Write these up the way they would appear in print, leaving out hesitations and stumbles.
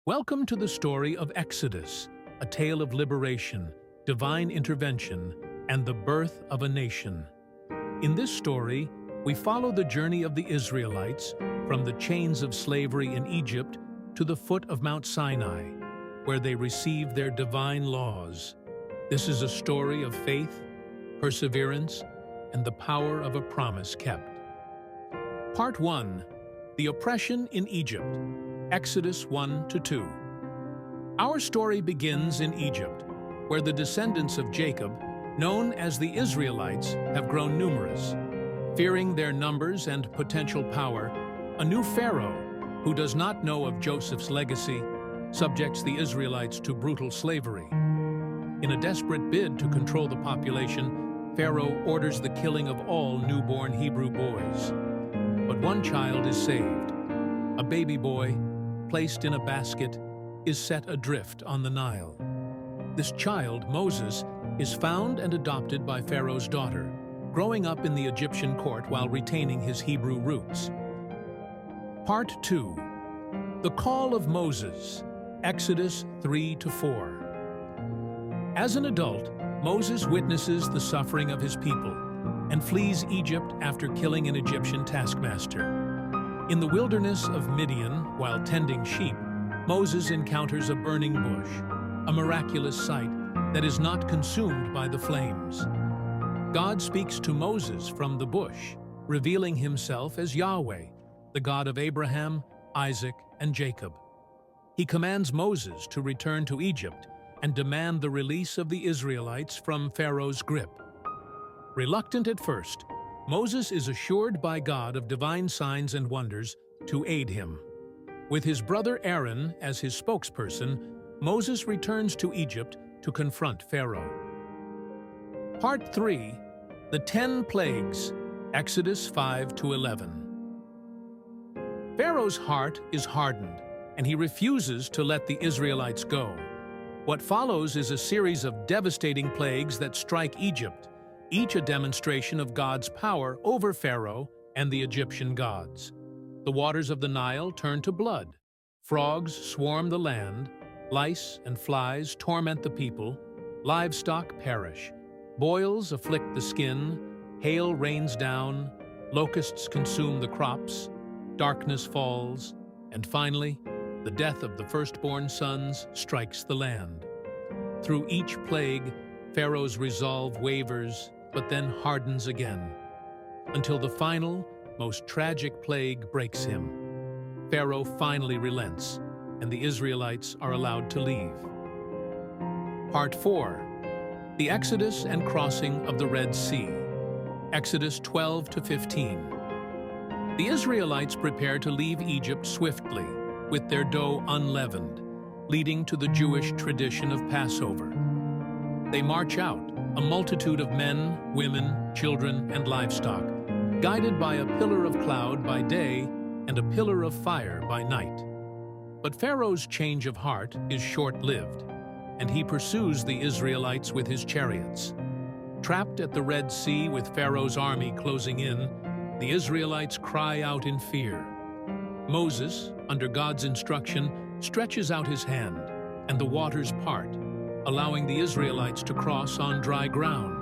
Welcome to the story of Exodus, a tale of liberation, divine intervention, and the birth of a nation. In this story, we follow the journey of the Israelites from the chains of slavery in Egypt to the foot of Mount Sinai, where they receive their divine laws. This is a story of faith, perseverance, and the power of a promise kept. Part 1. The Oppression in Egypt, Exodus 1-2. Our story begins in Egypt, where the descendants of Jacob, known as the Israelites, have grown numerous. Fearing their numbers and potential power, a new Pharaoh, who does not know of Joseph's legacy, subjects the Israelites to brutal slavery. In a desperate bid to control the population, Pharaoh orders the killing of all newborn Hebrew boys. But one child is saved. A baby boy, placed in a basket, is set adrift on the Nile. This child, Moses, is found and adopted by Pharaoh's daughter, growing up in the Egyptian court while retaining his Hebrew roots. Part 2. The Call of Moses, Exodus 3-4. As an adult, Moses witnesses the suffering of his people and flees Egypt after killing an Egyptian taskmaster. In the wilderness of Midian, while tending sheep, Moses encounters a burning bush, a miraculous sight that is not consumed by the flames. God speaks to Moses from the bush, revealing himself as Yahweh, the God of Abraham, Isaac, and Jacob. He commands Moses to return to Egypt and demand the release of the Israelites from Pharaoh's grip. Reluctant at first, Moses is assured by God of divine signs and wonders to aid him. With his brother Aaron as his spokesperson, Moses returns to Egypt to confront Pharaoh. Part 3. The 10 Plagues, Exodus 5-11. Pharaoh's heart is hardened, and he refuses to let the Israelites go. What follows is a series of devastating plagues that strike Egypt, each a demonstration of God's power over Pharaoh and the Egyptian gods. The waters of the Nile turn to blood, frogs swarm the land, lice and flies torment the people, livestock perish, boils afflict the skin, hail rains down, locusts consume the crops, darkness falls, and finally, the death of the firstborn sons strikes the land. Through each plague, Pharaoh's resolve wavers, but then hardens again, until the final, most tragic plague breaks him. Pharaoh finally relents, and the Israelites are allowed to leave. Part 4. The Exodus and Crossing of the Red Sea, Exodus 12-15. The Israelites prepare to leave Egypt swiftly, with their dough unleavened, leading to the Jewish tradition of Passover. They march out, a multitude of men, women, children, and livestock, guided by a pillar of cloud by day and a pillar of fire by night. But Pharaoh's change of heart is short-lived, and he pursues the Israelites with his chariots. Trapped at the Red Sea with Pharaoh's army closing in, the Israelites cry out in fear. Moses, under God's instruction, stretches out his hand, and the waters part, allowing the Israelites to cross on dry ground.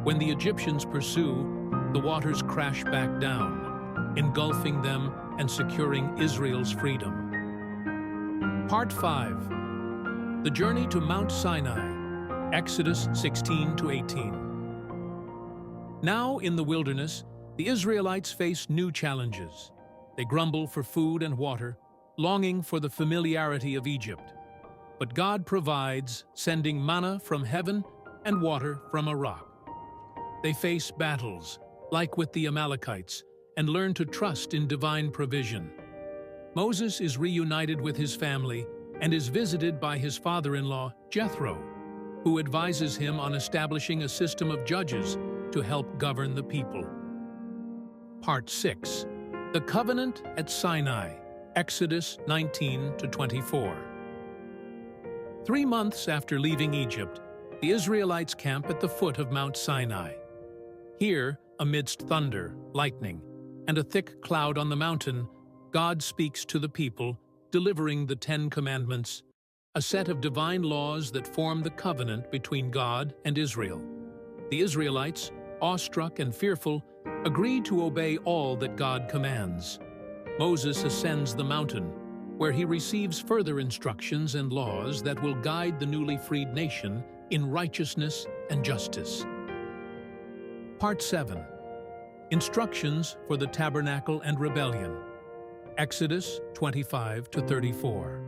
When the Egyptians pursue, the waters crash back down, engulfing them and securing Israel's freedom. Part 5. The Journey to Mount Sinai, Exodus 16-18. Now in the wilderness, the Israelites face new challenges. They grumble for food and water, longing for the familiarity of Egypt. But God provides, sending manna from heaven and water from a rock. They face battles, like with the Amalekites, and learn to trust in divine provision. Moses is reunited with his family and is visited by his father-in-law, Jethro, who advises him on establishing a system of judges to help govern the people. Part 6. The Covenant at Sinai, Exodus 19-24. 3 months after leaving Egypt, the Israelites camp at the foot of Mount Sinai. Here, amidst thunder, lightning, and a thick cloud on the mountain, God speaks to the people, delivering the 10 Commandments, a set of divine laws that form the covenant between God and Israel. The Israelites, awestruck and fearful, agree to obey all that God commands. Moses ascends the mountain, where he receives further instructions and laws that will guide the newly freed nation in righteousness and justice. Part 7. Instructions for the Tabernacle and Rebellion. Exodus 25-34.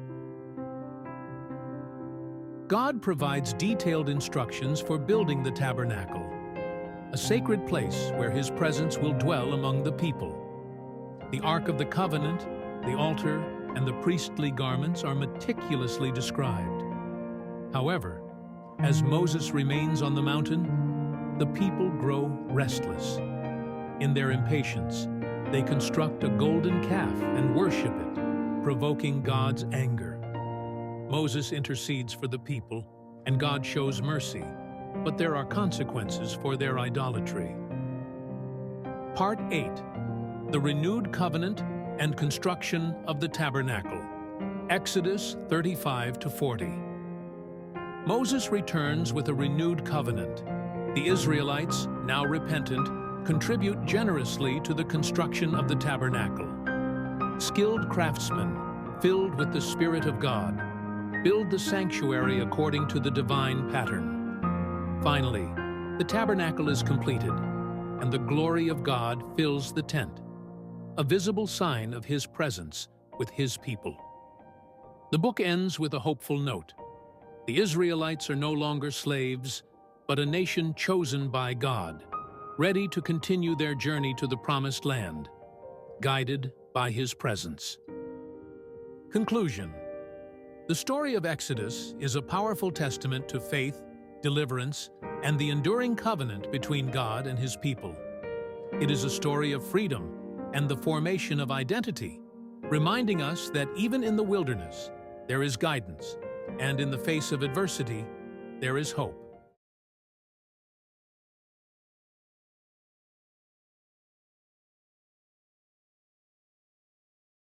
God provides detailed instructions for building the tabernacle, a sacred place where His presence will dwell among the people. The Ark of the Covenant, the altar, and the priestly garments are meticulously described. However, as Moses remains on the mountain, the people grow restless. In their impatience, they construct a golden calf and worship it, provoking God's anger. Moses intercedes for the people, and God shows mercy, but there are consequences for their idolatry. Part 8. The renewed covenant and construction of the tabernacle. Exodus 35-40. Moses returns with a renewed covenant. The Israelites, now repentant, contribute generously to the construction of the tabernacle. Skilled craftsmen, filled with the Spirit of God, build the sanctuary according to the divine pattern. Finally, the tabernacle is completed, and the glory of God fills the tent, a visible sign of His presence with His people. The book ends with a hopeful note. The Israelites are no longer slaves, but a nation chosen by God, ready to continue their journey to the Promised Land, guided by His presence. Conclusion. The story of Exodus is a powerful testament to faith, deliverance, and the enduring covenant between God and His people. It is a story of freedom and the formation of identity, reminding us that even in the wilderness, there is guidance, and in the face of adversity, there is hope.